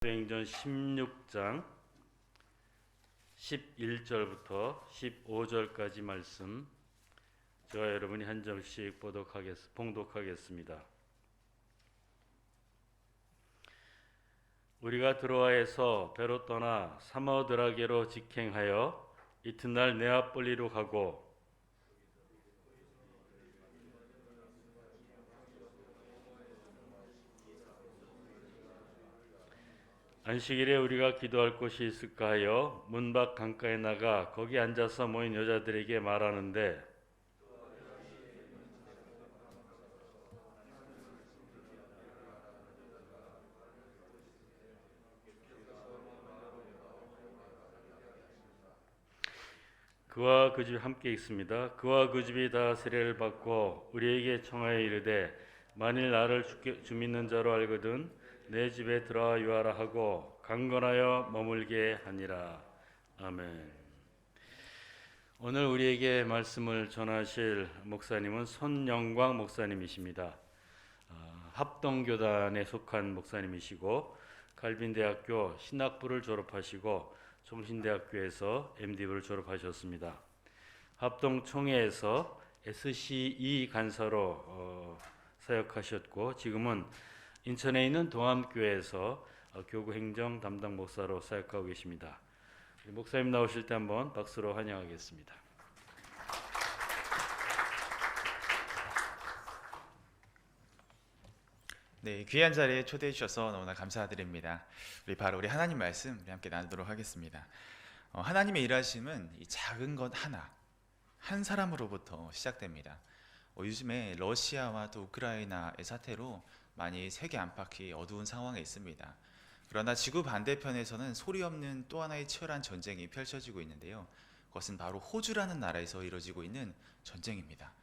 사도행전 16장 11절부터 15절까지 말씀 저와 여러분이 한 절씩 봉독하겠습니다. 우리가 드로아에서 배로 떠나 사모드라게로 직행하여 이튿날 네아폴리로 가고 안식일에 우리가 기도할 곳이 있을까 하여 문 밖 강가에 나가 거기 앉아서 모인 여자들에게 말하는데 그와 그 집이 함께 있습니다. 그와 그 집이 다 세례를 받고 우리에게 청하여 이르되 만일 나를 주 믿는 자로 알거든 내 집에 들어와 유하라 하고 강건하여 머물게 하니라. 아멘. 오늘 우리에게 말씀을 전하실 목사님은 손영광 목사님이십니다. 합동교단에 속한 목사님이시고 갈빈대학교 신학부를 졸업하시고 종신대학교에서 MD부를 졸업하셨습니다. 합동총회에서 SCE 간사로 사역하셨고 지금은 인천에 있는 동암교회에서 교구 행정 담당 목사로 사역하고 계십니다. 목사님 나오실 때 한번 박수로 환영하겠습니다. 네, 귀한 자리에 초대해 주셔서 너무나 감사드립니다. 우리 하나님 말씀 우리 함께 나누도록 하겠습니다. 하나님의 일하심은 이 작은 것 하나, 한 사람으로부터 시작됩니다. 요즘에 러시아와 또 우크라이나의 사태로 많이 세계 안팎이 어두운 상황에 있습니다. 그러나 지구 반대편에서는 소리 없는 또 하나의 치열한 전쟁이 펼쳐지고 있는데요. 그것은 바로 호주라는 나라에서 이루어지고 있는 전쟁입니다.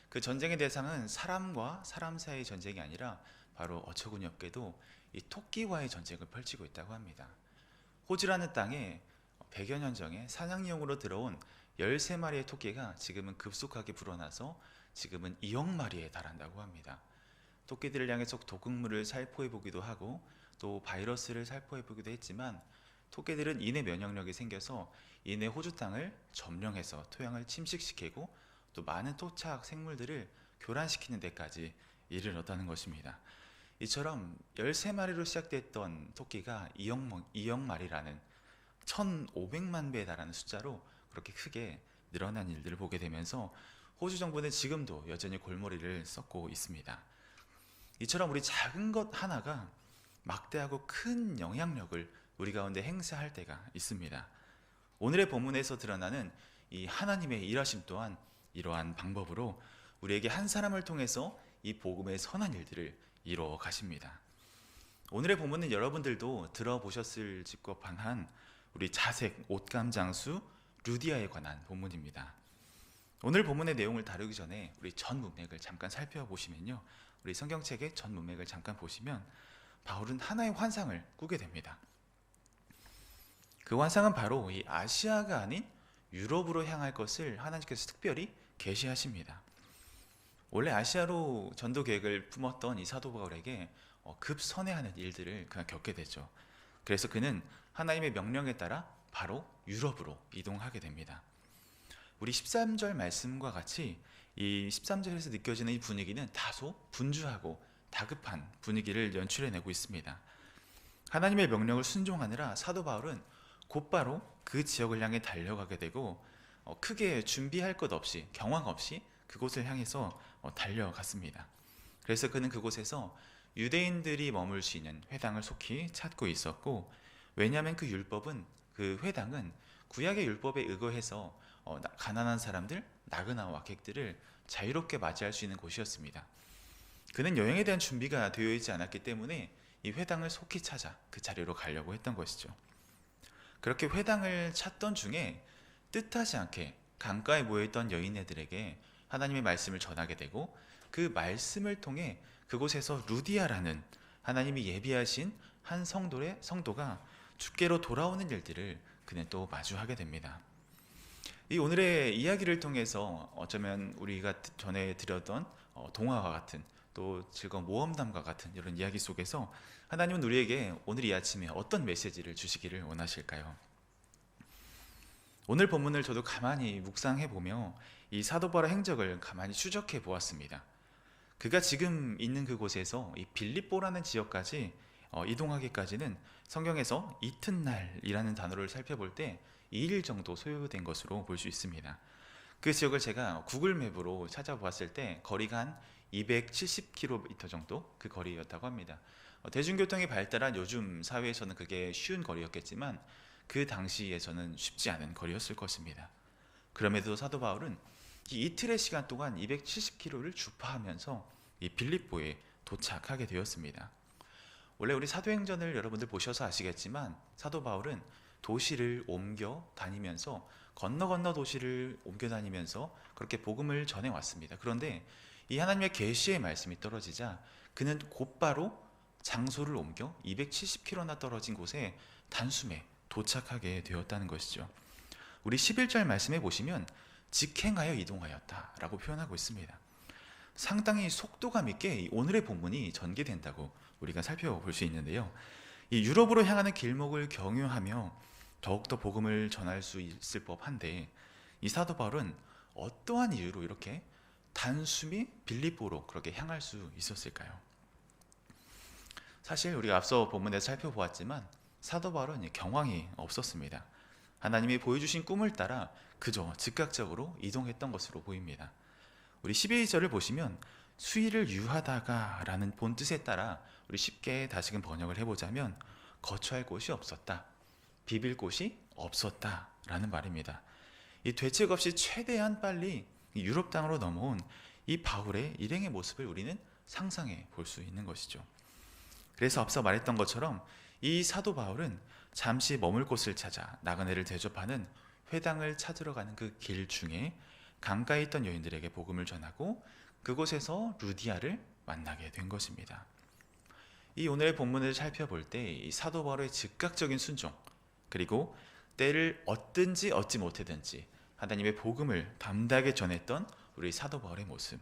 그 전쟁의 대상은 사람과 사람 사이의 전쟁이 아니라 바로 어처구니 없게도 이 토끼와의 전쟁을 펼치고 있다고 합니다. 호주라는 땅에 100여 년 전에 사냥용으로 들어온 13마리의 토끼가 지금은 급속하게 불어나서 지금은 2억 마리에 달한다고 합니다. 토끼들을 향해서 독극물을 살포해 보기도 하고 또 바이러스를 살포해 보기도 했지만 토끼들은 이내 면역력이 생겨서 이내 호주 땅을 점령해서 토양을 침식시키고 또 많은 토착 생물들을 교란시키는 데까지 이르렀다는 것입니다. 이처럼 13마리로 시작됐던 토끼가 2억 마리라는 1,500만 배에 달하는 숫자로 그렇게 크게 늘어난 일들을 보게 되면서 호주 정부는 지금도 여전히 골머리를 썩고 있습니다. 이처럼 우리 작은 것 하나가 막대하고 큰 영향력을 우리 가운데 행사할 때가 있습니다. 오늘의 본문에서 드러나는 이 하나님의 일하심 또한 이러한 방법으로 우리에게 한 사람을 통해서 이 복음의 선한 일들을 이루어 가십니다. 오늘의 본문은 여러분들도 들어보셨을 직업한 우리 자색 옷감 장수 루디아에 관한 본문입니다. 오늘 본문의 내용을 다루기 전에 우리 전 문맥을 잠깐 살펴보시면요. 우리 성경책의 전 문맥을 잠깐 보시면 바울은 하나의 환상을 꾸게 됩니다. 그 환상은 바로 이 아시아가 아닌 유럽으로 향할 것을 하나님께서 특별히 계시하십니다. 원래 아시아로 전도 계획을 품었던 이 사도 바울에게 급선회하는 일들을 그가 겪게 되죠. 그래서 그는 하나님의 명령에 따라 바로 유럽으로 이동하게 됩니다. 우리 13절 말씀과 같이 이 13절에서 느껴지는 이 분위기는 다소 분주하고 다급한 분위기를 연출해내고 있습니다. 하나님의 명령을 순종하느라 사도 바울은 곧바로 그 지역을 향해 달려가게 되고 크게 준비할 것 없이 경황 없이 그곳을 향해서 달려갔습니다. 그래서 그는 그곳에서 유대인들이 머물 수 있는 회당을 속히 찾고 있었고 왜냐하면 그 회당은 구약의 율법에 의거해서 가난한 사람들, 나그나와 악객들을 자유롭게 맞이할 수 있는 곳이었습니다. 그는 여행에 대한 준비가 되어 있지 않았기 때문에 이 회당을 속히 찾아 그 자리로 가려고 했던 것이죠. 그렇게 회당을 찾던 중에 뜻하지 않게 강가에 모여있던 여인네들에게 하나님의 말씀을 전하게 되고 그 말씀을 통해 그곳에서 루디아라는 하나님이 예비하신 한 성도가 주께로 돌아오는 일들을 그는 또 마주하게 됩니다. 이 오늘의 이야기를 통해서 어쩌면 우리가 전에 드렸던 동화와 같은 또 즐거운 모험담과 같은 이런 이야기 속에서 하나님은 우리에게 오늘 이 아침에 어떤 메시지를 주시기를 원하실까요? 오늘 본문을 저도 가만히 묵상해 보며 이 사도 바울의 행적을 가만히 추적해 보았습니다. 그가 지금 있는 그곳에서 이 빌립보라는 지역까지 이동하기까지는 성경에서 이튿날이라는 단어를 살펴볼 때 2일 정도 소요된 것으로 볼 수 있습니다. 그 지역을 제가 구글 맵으로 찾아보았을 때 거리가 한 270km 정도 그 거리였다고 합니다. 대중교통이 발달한 요즘 사회에서는 그게 쉬운 거리였겠지만 그 당시에서는 쉽지 않은 거리였을 것입니다. 그럼에도 사도 바울은 이 이틀의 시간 동안 270km를 주파하면서 이 빌립보에 도착하게 되었습니다. 원래 우리 사도행전을 여러분들 보셔서 아시겠지만 사도 바울은 도시를 옮겨 다니면서 건너 도시를 옮겨 다니면서 그렇게 복음을 전해 왔습니다. 그런데 이 하나님의 계시의 말씀이 떨어지자 그는 곧바로 장소를 옮겨 270km나 떨어진 곳에 단숨에 도착하게 되었다는 것이죠. 우리 11절 말씀에 보시면 직행하여 이동하였다라고 표현하고 있습니다. 상당히 속도감 있게 오늘의 본문이 전개된다고 우리가 살펴볼 수 있는데요. 이 유럽으로 향하는 길목을 경유하며 더욱더 복음을 전할 수 있을 법한데 이 사도 바울은 어떠한 이유로 이렇게 단숨이 빌립보로 그렇게 향할 수 있었을까요? 사실 우리가 앞서 본문에서 살펴보았지만 사도 바울은 경황이 없었습니다. 하나님이 보여주신 꿈을 따라 그저 즉각적으로 이동했던 것으로 보입니다. 우리 12절을 보시면 수일을 유하다가 라는 본뜻에 따라 우리 쉽게 다시금 번역을 해보자면 거처할 곳이 없었다, 비빌 곳이 없었다 라는 말입니다. 이 되책 없이 최대한 빨리 유럽 땅으로 넘어온 이 바울의 일행의 모습을 우리는 상상해 볼 수 있는 것이죠. 그래서 앞서 말했던 것처럼 이 사도 바울은 잠시 머물 곳을 찾아 나그네를 대접하는 회당을 찾으러 가는 그 길 중에 강가에 있던 여인들에게 복음을 전하고 그곳에서 루디아를 만나게 된 것입니다. 이 오늘의 본문을 살펴볼 때 이 사도 바울의 즉각적인 순종, 그리고 때를 얻든지 얻지 못하든지 하나님의 복음을 담대하게 전했던 우리 사도 바울의 모습,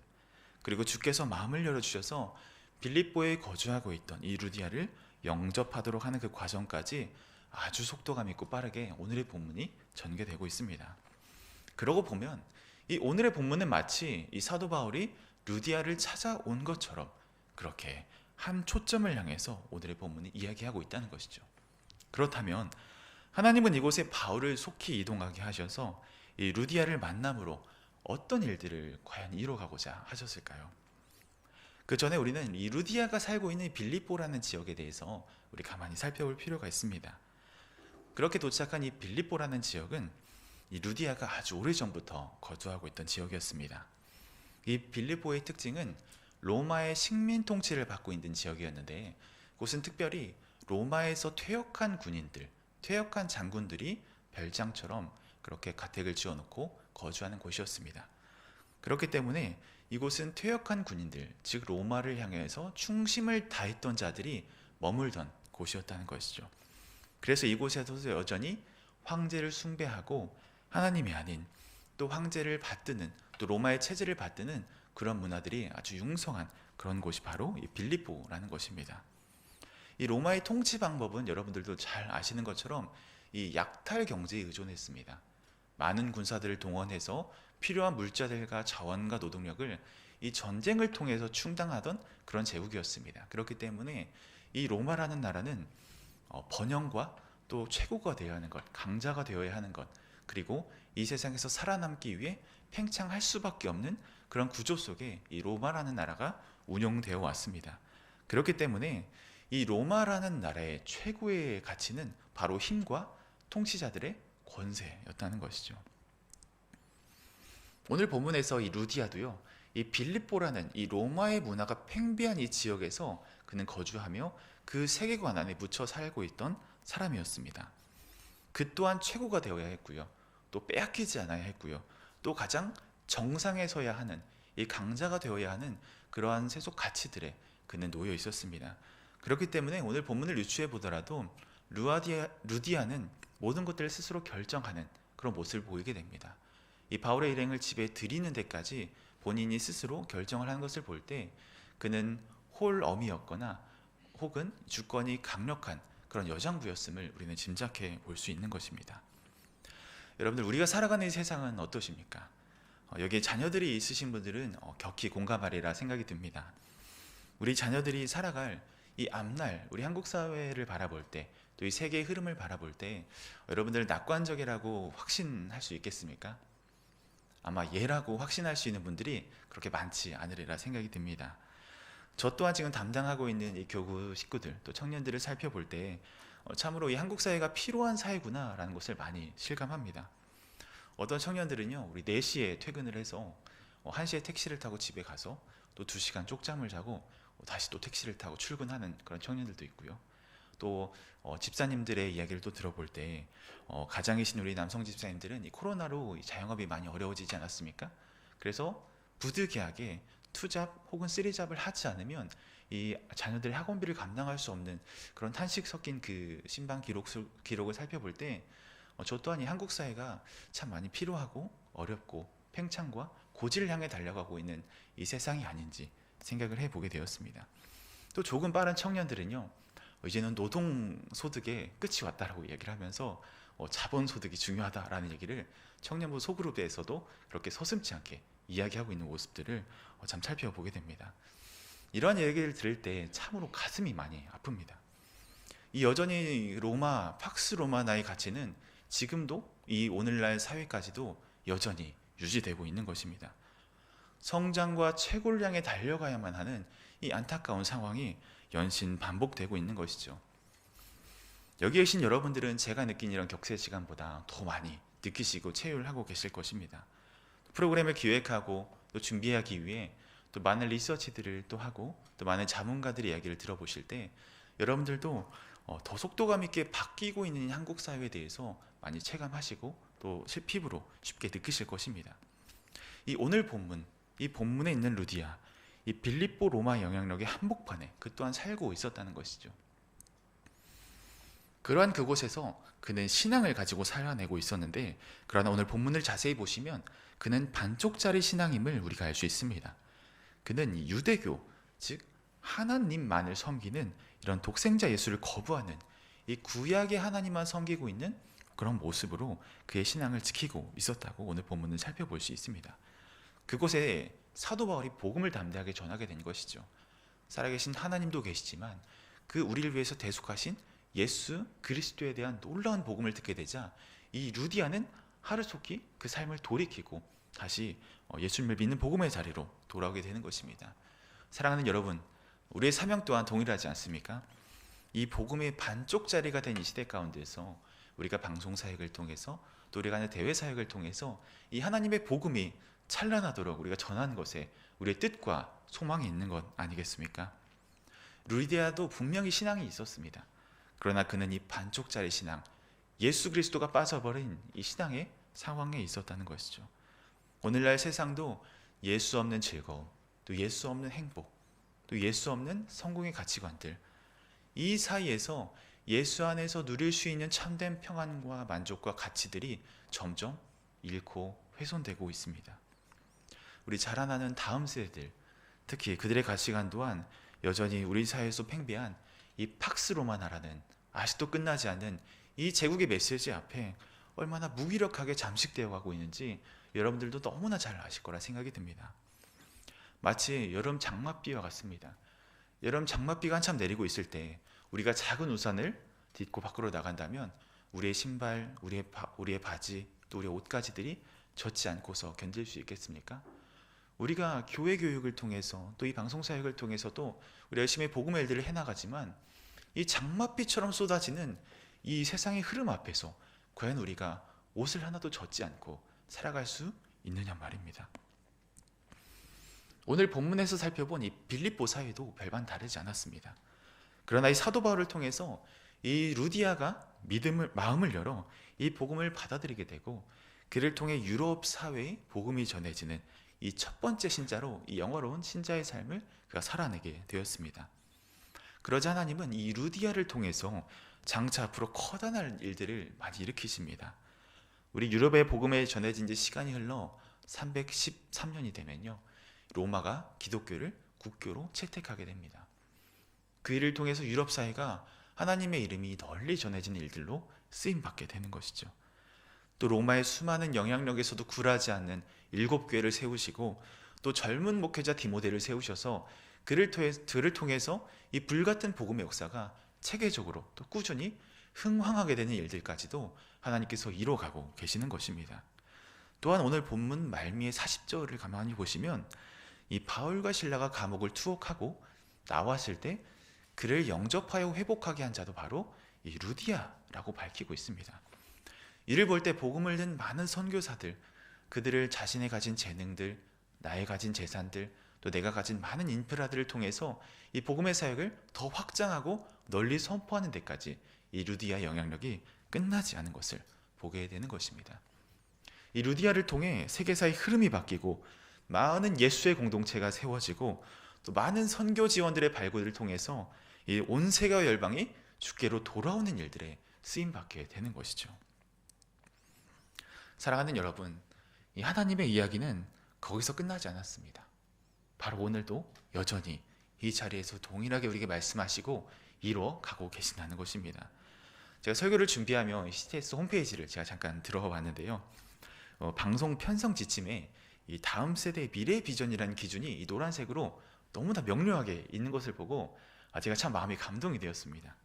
그리고 주께서 마음을 열어주셔서 빌립보에 거주하고 있던 이 루디아를 영접하도록 하는 그 과정까지 아주 속도감 있고 빠르게 오늘의 본문이 전개되고 있습니다. 그러고 보면 이 오늘의 본문은 마치 이 사도 바울이 루디아를 찾아온 것처럼 그렇게 한 초점을 향해서 오늘의 본문이 이야기하고 있다는 것이죠. 그렇다면 하나님은 이곳에 바울을 속히 이동하게 하셔서 이 루디아를 만남으로 어떤 일들을 과연 이뤄가고자 하셨을까요? 그 전에 우리는 이 루디아가 살고 있는 빌립보라는 지역에 대해서 우리 가만히 살펴볼 필요가 있습니다. 그렇게 도착한 이 빌립보라는 지역은 이 루디아가 아주 오래전부터 거주하고 있던 지역이었습니다. 이 빌립보의 특징은 로마의 식민 통치를 받고 있는 지역이었는데 그곳은 특별히 로마에서 퇴역한 군인들, 퇴역한 장군들이 별장처럼 그렇게 가택을 지어놓고 거주하는 곳이었습니다. 그렇기 때문에 이곳은 퇴역한 군인들, 즉 로마를 향해서 충심을 다했던 자들이 머물던 곳이었다는 것이죠. 그래서 이곳에서도 여전히 황제를 숭배하고 하나님이 아닌 또 황제를 받드는, 또 로마의 체제를 받드는 그런 문화들이 아주 융성한 그런 곳이 바로 이 빌립보라는 것입니다. 이 로마의 통치 방법은 여러분들도 잘 아시는 것처럼 이 약탈 경제에 의존했습니다. 많은 군사들을 동원해서 필요한 물자들과 자원과 노동력을 이 전쟁을 통해서 충당하던 그런 제국이었습니다. 그렇기 때문에 이 로마라는 나라는 번영과 또 최고가 되어야 하는 것, 강자가 되어야 하는 것, 그리고 이 세상에서 살아남기 위해 팽창할 수밖에 없는 그런 구조 속에 이 로마라는 나라가 운영되어 왔습니다. 그렇기 때문에 이 로마라는 나라의 최고의 가치는 바로 힘과 통치자들의 권세였다는 것이죠. 오늘 본문에서 이 루디아도요, 이 빌립보라는 이 로마의 문화가 팽배한 이 지역에서 그는 거주하며 그 세계관 안에 묻혀 살고 있던 사람이었습니다. 그 또한 최고가 되어야 했고요, 또 빼앗기지 않아야 했고요, 또 가장 정상에 서야 하는 이 강자가 되어야 하는 그러한 세속 가치들에 그는 놓여 있었습니다. 그렇기 때문에 오늘 본문을 유추해 보더라도 루디아는 모든 것들을 스스로 결정하는 그런 모습을 보이게 됩니다. 이 바울의 일행을 집에 들이는 데까지 본인이 스스로 결정을 하는 것을 볼 때 그는 홀엄이었거나 혹은 주권이 강력한 그런 여장부였음을 우리는 짐작해 볼 수 있는 것입니다. 여러분들, 우리가 살아가는 이 세상은 어떠십니까? 여기에 자녀들이 있으신 분들은 격히 공감하리라 생각이 듭니다. 우리 자녀들이 살아갈 이 앞날, 우리 한국 사회를 바라볼 때, 또 이 세계의 흐름을 바라볼 때 여러분들 낙관적이라고 확신할 수 있겠습니까? 아마 예라고 확신할 수 있는 분들이 그렇게 많지 않으리라 생각이 듭니다. 저 또한 지금 담당하고 있는 이 교구 식구들, 또 청년들을 살펴볼 때 참으로 이 한국 사회가 필요한 사회구나라는 것을 많이 실감합니다. 어떤 청년들은요, 우리 4시에 퇴근을 해서 1시에 택시를 타고 집에 가서 또 2시간 쪽잠을 자고 다시 또 택시를 타고 출근하는 그런 청년들도 있고요. 또 집사님들의 이야기를 또 들어볼 때 가장이신 우리 남성 집사님들은 이 코로나로 이 자영업이 많이 어려워지지 않았습니까? 그래서 부득이하게 2잡 혹은 3잡을 하지 않으면 이 자녀들의 학원비를 감당할 수 없는 그런 탄식 섞인 그 신방 기록을 살펴볼 때 저 또한 이 한국 사회가 참 많이 필요하고 어렵고 팽창과 고지를 향해 달려가고 있는 이 세상이 아닌지 생각을 해보게 되었습니다. 또 조금 빠른 청년들은요, 이제는 노동소득의 끝이 왔다라고 얘기를 하면서 자본소득이 중요하다라는 얘기를 청년부 소그룹에서도 그렇게 서슴지 않게 이야기하고 있는 모습들을 참 살펴보게 됩니다. 이러한 얘기를 들을 때 참으로 가슴이 많이 아픕니다. 이 여전히 팍스 로마나의 가치는 지금도 이 오늘날 사회까지도 여전히 유지되고 있는 것입니다. 성장과 최고를 향해 달려가야만 하는 이 안타까운 상황이 연신 반복되고 있는 것이죠. 여기 계신 여러분들은 제가 느낀 이런 격세 시간보다 더 많이 느끼시고 체휼하고 계실 것입니다. 프로그램을 기획하고 또 준비하기 위해 또 많은 리서치들을 또 하고 또 많은 자문가들의 이야기를 들어보실 때 여러분들도 더 속도감 있게 바뀌고 있는 한국 사회에 대해서 많이 체감하시고 또 피부로 쉽게 느끼실 것입니다. 이 오늘 본문, 이 본문에 있는 루디아, 이 빌립보 로마 영향력의 한복판에 그 또한 살고 있었다는 것이죠. 그러한 그곳에서 그는 신앙을 가지고 살아내고 있었는데, 그러나 오늘 본문을 자세히 보시면 그는 반쪽짜리 신앙임을 우리가 알 수 있습니다. 그는 유대교, 즉 하나님만을 섬기는 이런 독생자 예수를 거부하는 이 구약의 하나님만 섬기고 있는 그런 모습으로 그의 신앙을 지키고 있었다고 오늘 본문을 살펴볼 수 있습니다. 그곳에 사도 바울이 복음을 담대하게 전하게 된 것이죠. 살아계신 하나님도 계시지만 그 우리를 위해서 대속하신 예수 그리스도에 대한 놀라운 복음을 듣게 되자 이 루디아는 하루속히 그 삶을 돌이키고 다시 예수님을 믿는 복음의 자리로 돌아오게 되는 것입니다. 사랑하는 여러분, 우리의 사명 또한 동일하지 않습니까? 이 복음의 반쪽짜리가 된 이 시대 가운데서 우리가 방송 사역을 통해서 또 우리가 하는 대회 사역을 통해서 이 하나님의 복음이 찬란하도록 우리가 전하는 것에 우리의 뜻과 소망이 있는 것 아니겠습니까? 루디아도 분명히 신앙이 있었습니다. 그러나 그는 이 반쪽짜리 신앙, 예수 그리스도가 빠져버린 이 신앙의 상황에 있었다는 것이죠. 오늘날 세상도 예수 없는 즐거움, 또 예수 없는 행복, 또 예수 없는 성공의 가치관들, 이 사이에서 예수 안에서 누릴 수 있는 참된 평안과 만족과 가치들이 점점 잃고 훼손되고 있습니다. 우리 자라나는 다음 세대들, 특히 그들의 가치관 또한 여전히 우리 사회에서 팽배한 이 팍스 로마나라는 아직도 끝나지 않는 이 제국의 메시지 앞에 얼마나 무기력하게 잠식되어 가고 있는지 여러분들도 너무나 잘 아실 거라 생각이 듭니다. 마치 여름 장맛비와 같습니다. 여름 장맛비가 한참 내리고 있을 때 우리가 작은 우산을 딛고 밖으로 나간다면 우리의 신발, 우리의 바지, 또 우리의 옷가지들이 젖지 않고서 견딜 수 있겠습니까? 우리가 교회 교육을 통해서 또 이 방송 사역을 통해서도 우리 열심히 복음의 일들을 해나가지만 이 장맛비처럼 쏟아지는 이 세상의 흐름 앞에서 과연 우리가 옷을 하나도 젖지 않고 살아갈 수 있느냐 말입니다. 오늘 본문에서 살펴본 이 빌립보 사회도 별반 다르지 않았습니다. 그러나 이 사도 바울을 통해서 이 루디아가 마음을 열어 이 복음을 받아들이게 되고 그를 통해 유럽 사회에 복음이 전해지는 이 첫 번째 신자로 이 영화로운 신자의 삶을 그가 살아내게 되었습니다. 그러자 하나님은 이 루디아를 통해서 장차 앞으로 커다란 일들을 많이 일으키십니다. 우리 유럽의 복음에 전해진 지 시간이 흘러 313년이 되면요, 로마가 기독교를 국교로 채택하게 됩니다. 그 일을 통해서 유럽 사회가 하나님의 이름이 널리 전해지는 일들로 쓰임 받게 되는 것이죠. 또 로마의 수많은 영향력에서도 굴하지 않는 7교회를 세우시고 또 젊은 목회자 디모데를 세우셔서 그를 통해서 이 불같은 복음의 역사가 체계적으로 또 꾸준히 흥황하게 되는 일들까지도 하나님께서 이뤄가고 계시는 것입니다. 또한 오늘 본문 말미의 40절을 가만히 보시면 이 바울과 실라가 감옥을 투옥하고 나왔을 때 그를 영접하여 회복하게 한 자도 바로 이 루디아라고 밝히고 있습니다. 이를 볼 때 복음을 든 많은 선교사들, 그들을 자신의 가진 재능들, 나의 가진 재산들, 또 내가 가진 많은 인프라들을 통해서 이 복음의 사역을 더 확장하고 널리 선포하는 데까지 이 루디아의 영향력이 끝나지 않은 것을 보게 되는 것입니다. 이 루디아를 통해 세계사의 흐름이 바뀌고 많은 예수의 공동체가 세워지고 또 많은 선교 지원들의 발굴을 통해서 이 온 세계와 열방이 주께로 돌아오는 일들에 쓰임 받게 되는 것이죠. 사랑하는 여러분, 이 하나님의 이야기는 거기서 끝나지 않았습니다. 바로 오늘도 여전히 이 자리에서 동일하게 우리에게 말씀하시고 이루어 가고 계신다는 것입니다. 제가 설교를 준비하며 CTS 홈페이지를 제가 잠깐 들어가 봤는데요. 방송 편성 지침에 이 다음 세대의 미래 비전이라는 기준이 이 노란색으로 너무나 명료하게 있는 것을 보고 제가 참 마음이 감동이 되었습니다.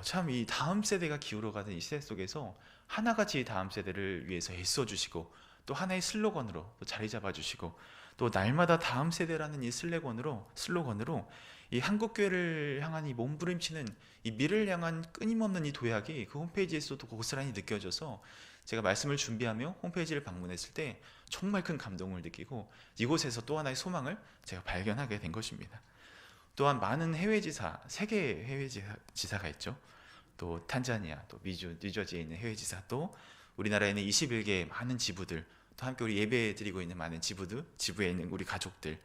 참 이 다음 세대가 기울어가는 이 시대 속에서 하나같이 다음 세대를 위해서 애써주시고 또 하나의 슬로건으로 또 자리 잡아주시고 또 날마다 다음 세대라는 이 슬로건으로 이 한국교회를 향한 이 몸부림치는 이 미래를 향한 끊임없는 이 도약이 그 홈페이지에서도 고스란히 느껴져서 제가 말씀을 준비하며 홈페이지를 방문했을 때 정말 큰 감동을 느끼고 이곳에서 또 하나의 소망을 제가 발견하게 된 것입니다. 또한 많은 해외지사, 세계 해외지사가 있죠. 또 탄자니아, 또 뉴저지에 있는 해외지사, 또 우리나라에 있는 21개의 많은 지부들, 또 함께 우리 예배 드리고 있는 많은 지부에 있는 우리 가족들,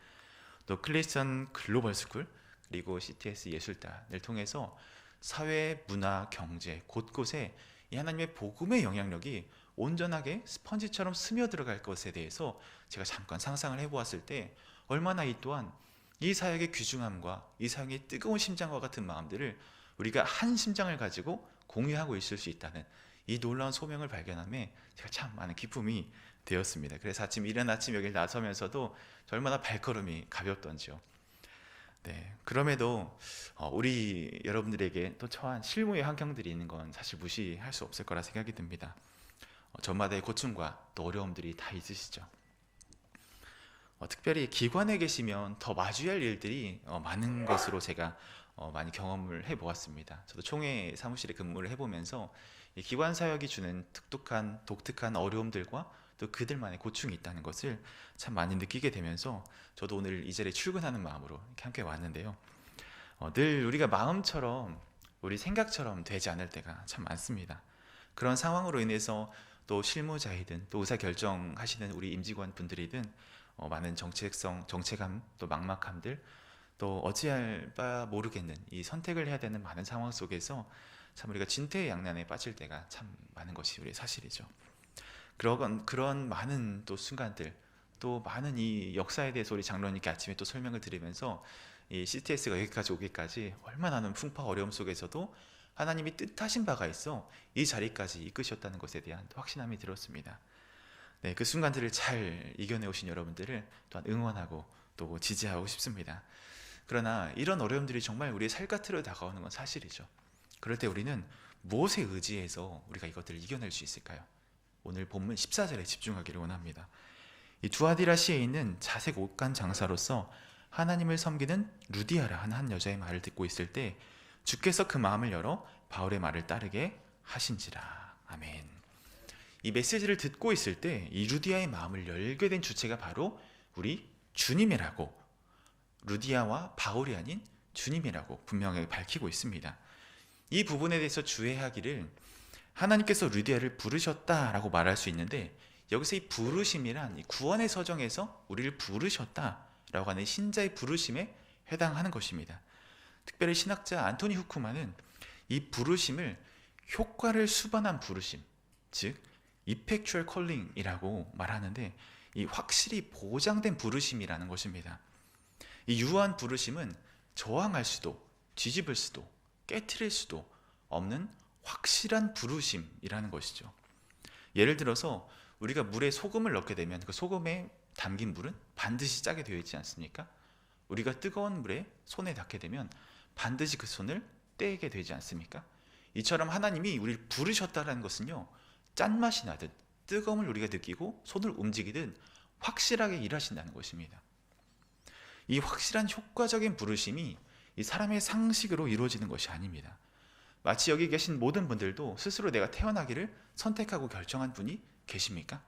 또 클리스천 글로벌 스쿨, 그리고 CTS 예술단을 통해서 사회, 문화, 경제 곳곳에 이 하나님의 복음의 영향력이 온전하게 스펀지처럼 스며들어갈 것에 대해서 제가 잠깐 상상을 해보았을 때 얼마나 이 또한 이 사역의 귀중함과 이 사역의 뜨거운 심장과 같은 마음들을 우리가 한 심장을 가지고 공유하고 있을 수 있다는 이 놀라운 소명을 발견함에 제가 참 많은 기쁨이 되었습니다. 그래서 이른 아침 여기를 나서면서도 얼마나 발걸음이 가볍던지요. 네, 그럼에도 우리 여러분들에게 또 처한 실무의 환경들이 있는 건 사실 무시할 수 없을 거라 생각이 듭니다. 저마다의 고충과 또 어려움들이 다 있으시죠. 특별히 기관에 계시면 더 마주할 일들이 많은 것으로 제가 많이 경험을 해보았습니다. 저도 총회 사무실에 근무를 해보면서 이 기관 사역이 주는 독특한 어려움들과 또 그들만의 고충이 있다는 것을 참 많이 느끼게 되면서 저도 오늘 이 자리에 출근하는 마음으로 이렇게 함께 왔는데요. 늘 우리가 마음처럼 우리 생각처럼 되지 않을 때가 참 많습니다. 그런 상황으로 인해서 또 실무자이든 또 의사결정하시는 우리 임직원 분들이든 많은 정체감, 또 막막함들, 또 어찌할 바 모르겠는 이 선택을 해야 되는 많은 상황 속에서 참 우리가 진퇴양난에 빠질 때가 참 많은 것이 우리 사실이죠. 그런 많은 또 순간들, 또 많은 이 역사에 대해서 우리 장로님께 아침에 또 설명을 드리면서 이 CTS가 여기까지 오기까지 얼마나 많은 풍파 어려움 속에서도 하나님이 뜻하신 바가 있어 이 자리까지 이끄셨다는 것에 대한 확신함이 들었습니다. 네, 그 순간들을 잘 이겨내오신 여러분들을 또한 응원하고 또 지지하고 싶습니다. 그러나 이런 어려움들이 정말 우리의 살갗으로 다가오는 건 사실이죠. 그럴 때 우리는 무엇에 의지해서 우리가 이것들을 이겨낼 수 있을까요? 오늘 본문 14절에 집중하기를 원합니다. 이 두아디라 시에 있는 자색 옷간 장사로서 하나님을 섬기는 루디아라 하는 한 여자의 말을 듣고 있을 때 주께서 그 마음을 열어 바울의 말을 따르게 하신지라. 아멘. 이 메시지를 듣고 있을 때 이 루디아의 마음을 열게 된 주체가 바로 우리 주님이라고, 루디아와 바울이 아닌 주님이라고 분명하게 밝히고 있습니다. 이 부분에 대해서 주의하기를 하나님께서 루디아를 부르셨다라고 말할 수 있는데 여기서 이 부르심이란 이 구원의 서정에서 우리를 부르셨다라고 하는 신자의 부르심에 해당하는 것입니다. 특별히 신학자 안토니 후크만은 이 부르심을 효과를 수반한 부르심, 즉 effectual calling이라고 말하는데 이 확실히 보장된 부르심이라는 것입니다. 이 유한 부르심은 저항할 수도 뒤집을 수도 깨트릴 수도 없는 확실한 부르심이라는 것이죠. 예를 들어서 우리가 물에 소금을 넣게 되면 그 소금에 담긴 물은 반드시 짜게 되어 있지 않습니까? 우리가 뜨거운 물에 손에 닿게 되면 반드시 그 손을 떼게 되지 않습니까? 이처럼 하나님이 우리를 부르셨다는 것은요, 짠맛이 나든 뜨거움을 우리가 느끼고 손을 움직이든 확실하게 일하신다는 것입니다. 이 확실한 효과적인 부르심이 이 사람의 상식으로 이루어지는 것이 아닙니다. 마치 여기 계신 모든 분들도 스스로 내가 태어나기를 선택하고 결정한 분이 계십니까?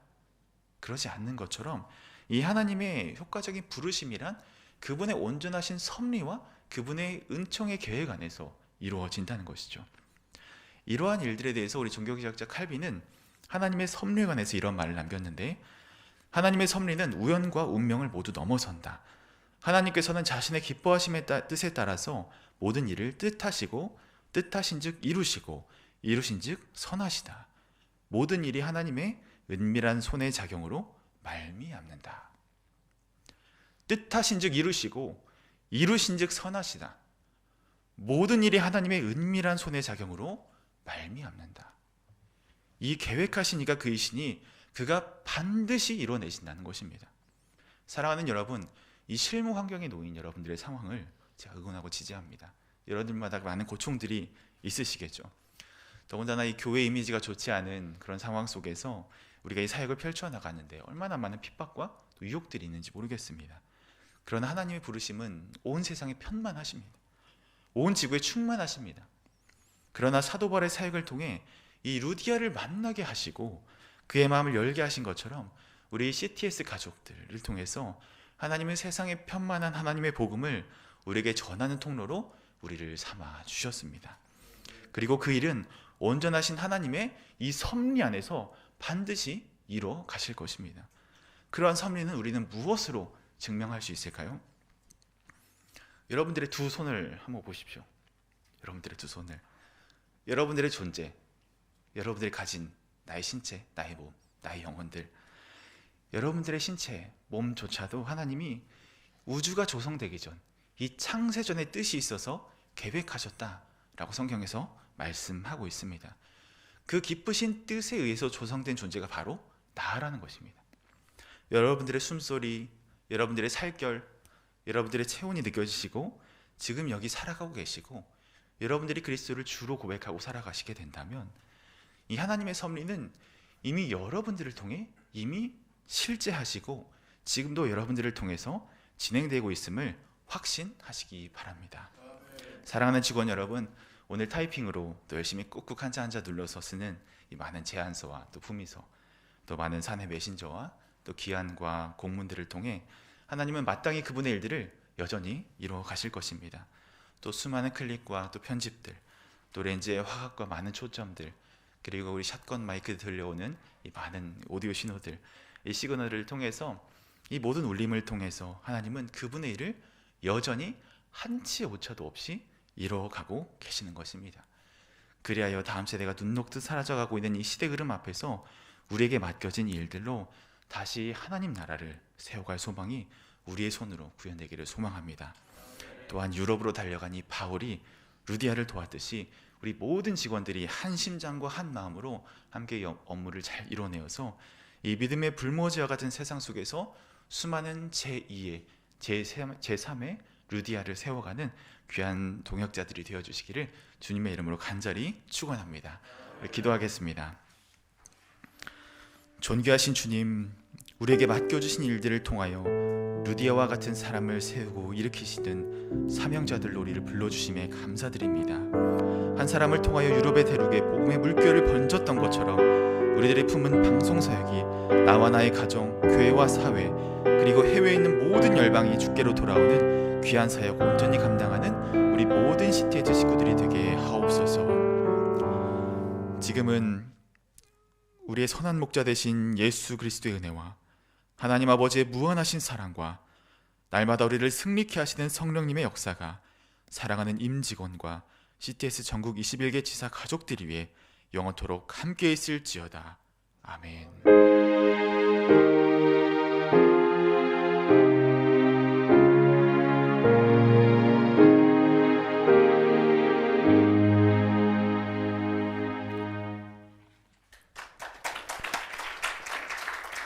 그러지 않는 것처럼 이 하나님의 효과적인 부르심이란 그분의 온전하신 섭리와 그분의 은총의 계획 안에서 이루어진다는 것이죠. 이러한 일들에 대해서 우리 종교개혁자 칼빈은 하나님의 섭리에 관해서 이런 말을 남겼는데, 하나님의 섭리는 우연과 운명을 모두 넘어선다. 하나님께서는 자신의 기뻐하심의 뜻에 따라서 모든 일을 뜻하시고 뜻하신즉 이루시고 이루신즉 선하시다. 모든 일이 하나님의 은밀한 손의 작용으로 말미암는다. 뜻하신즉 이루시고 이루신즉 선하시다. 모든 일이 하나님의 은밀한 손의 작용으로 말미암는다. 이 계획하신 이가 그이시니 그가 반드시 이뤄내신다는 것입니다. 사랑하는 여러분, 이 실무 환경에 놓인 여러분들의 상황을 제가 응원하고 지지합니다. 여러분들마다 많은 고충들이 있으시겠죠. 더군다나 이 교회 이미지가 좋지 않은 그런 상황 속에서 우리가 이 사역을 펼쳐나가는데 얼마나 많은 핍박과 또 유혹들이 있는지 모르겠습니다. 그러나 하나님의 부르심은 온 세상에 편만하십니다. 온 지구에 충만하십니다. 그러나 사도 바울의 사역을 통해 이 루디아를 만나게 하시고 그의 마음을 열게 하신 것처럼 우리 CTS 가족들을 통해서 하나님은 세상에 편만한 하나님의 복음을 우리에게 전하는 통로로 우리를 삼아 주셨습니다. 그리고 그 일은 온전하신 하나님의 이 섭리 안에서 반드시 이루어 가실 것입니다. 그러한 섭리는 우리는 무엇으로 증명할 수 있을까요? 여러분들의 두 손을 한번 보십시오. 여러분들의 두 손을, 여러분들의 존재, 여러분들이 가진 나의 신체, 나의 몸, 나의 영혼들, 여러분들의 신체, 몸조차도 하나님이 우주가 조성되기 전, 이 창세전의 뜻이 있어서 계획하셨다라고 성경에서 말씀하고 있습니다. 그 기쁘신 뜻에 의해서 조성된 존재가 바로 나라는 것입니다. 여러분들의 숨소리, 여러분들의 살결, 여러분들의 체온이 느껴지시고 지금 여기 살아가고 계시고 여러분들이 그리스도를 주로 고백하고 살아가시게 된다면 이 하나님의 섭리는 이미 여러분들을 통해 이미 실제하시고 지금도 여러분들을 통해서 진행되고 있음을 확신하시기 바랍니다. 사랑하는 직원 여러분, 오늘 타이핑으로 또 열심히 꾹꾹 한자 한자 눌러서 쓰는 이 많은 제안서와 또 품위서, 또 많은 사내 메신저와 또 기한과 공문들을 통해 하나님은 마땅히 그분의 일들을 여전히 이루어 가실 것입니다. 또 수많은 클릭과 또 편집들, 또 렌즈의 화각과 많은 초점들, 그리고 우리 샷건 마이크 들려오는 이 많은 오디오 신호들, 이 시그널을 통해서 이 모든 울림을 통해서 하나님은 그분의 일을 여전히 한치의 오차도 없이 이루어가고 계시는 것입니다. 그리하여 다음 세대가 눈 녹듯 사라져가고 있는 이 시대 흐름 앞에서 우리에게 맡겨진 일들로 다시 하나님 나라를 세워갈 소망이 우리의 손으로 구현되기를 소망합니다. 또한 유럽으로 달려간 이 바울이 루디아를 도왔듯이 우리 모든 직원들이 한 심장과 한 마음으로 함께 업무를 잘 이뤄내어서 이 믿음의 불모지와 같은 세상 속에서 수많은 제2의 제3의 루디아를 세워가는 귀한 동역자들이 되어주시기를 주님의 이름으로 간절히 축원합니다. 기도하겠습니다. 존귀하신 주님, 우리에게 맡겨주신 일들을 통하여 루디아와 같은 사람을 세우고 일으키시는 사명자들로 우리를 불러주심에 감사드립니다. 한 사람을 통하여 유럽의 대륙에 복음의 물결을 번졌던 것처럼 우리들의 품은 방송사역이 나와 나의 가정, 교회와 사회, 그리고 해외에 있는 모든 열방이 주께로 돌아오는 귀한 사역 온전히 감당하는 우리 모든 CTS 식구들이 되게 하옵소서. 지금은 우리의 선한 목자 되신 예수 그리스도의 은혜와 하나님 아버지의 무한하신 사랑과 날마다 우리를 승리케 하시는 성령님의 역사가 사랑하는 임직원과 CTS 전국 21개 지사 가족들이 위해 영원토록 함께 있을지어다. 아멘.